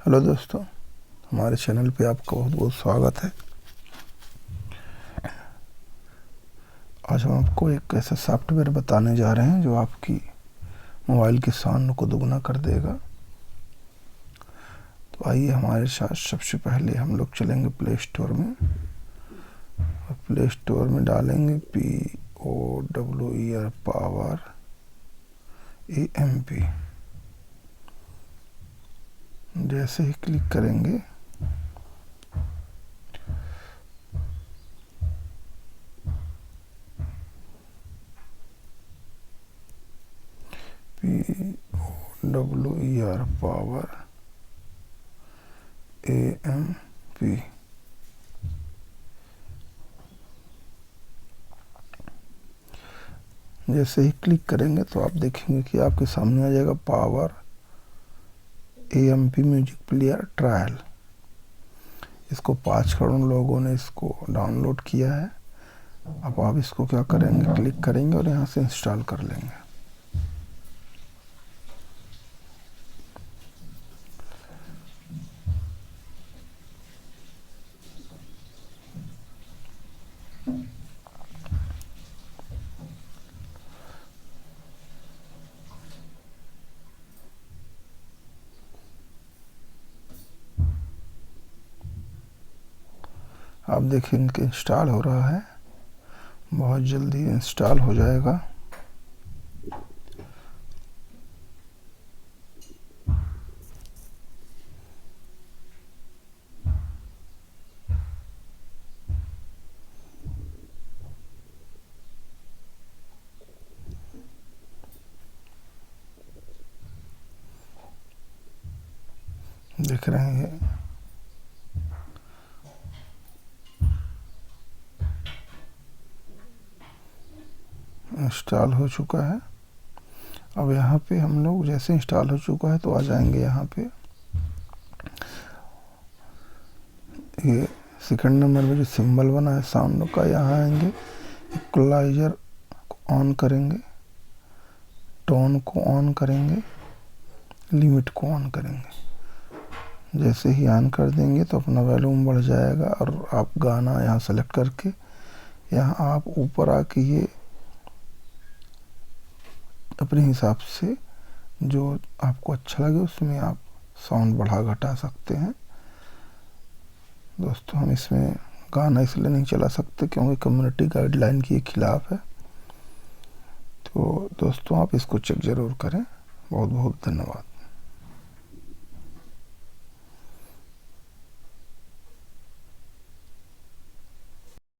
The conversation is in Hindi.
हेलो दोस्तों, हमारे चैनल पे आपका बहुत बहुत स्वागत है। आज हम आपको एक ऐसा सॉफ्टवेयर बताने जा रहे हैं जो आपकी मोबाइल की साउंड को दोगुना कर देगा। तो आइए हमारे साथ। सबसे पहले हम लोग चलेंगे प्ले स्टोर में और प्ले स्टोर में डालेंगे POWER पावर AMP। जैसे ही क्लिक करेंगे POWER पावर AMP। जैसे ही क्लिक करेंगे तो आप देखेंगे कि आपके सामने आ जाएगा power AMP music player trial. इसको 5 करोड़ लोगों ने इसको डाउनलोड किया है। अब आप इसको क्या करेंगे, क्लिक करेंगे और यहाँ से इंस्टॉल कर लेंगे। आप देखेंगे कि इंस्टॉल हो रहा है, बहुत जल्दी इंस्टॉल हो जाएगा। देख रहे हैं इंस्टॉल हो चुका है। अब यहाँ पे हम लोग जैसे इंस्टॉल हो चुका है तो आ जाएंगे यहाँ पे। ये सेकंड नंबर में जो सिंबल बना है साउंड का, यहाँ आएंगे, इक्वलाइजर को ऑन करेंगे, टोन को ऑन करेंगे, लिमिट को ऑन करेंगे। जैसे ही ऑन कर देंगे तो अपना वॉल्यूम बढ़ जाएगा और आप गाना यहाँ सेलेक्ट करके यहाँ आप ऊपर आके ये अपने हिसाब से जो आपको अच्छा लगे उसमें आप साउंड बढ़ा घटा सकते हैं। दोस्तों, हम इसमें गाना इसलिए नहीं चला सकते क्योंकि कम्युनिटी गाइडलाइन के खिलाफ है। तो दोस्तों, आप इसको चेक ज़रूर करें। बहुत बहुत धन्यवाद।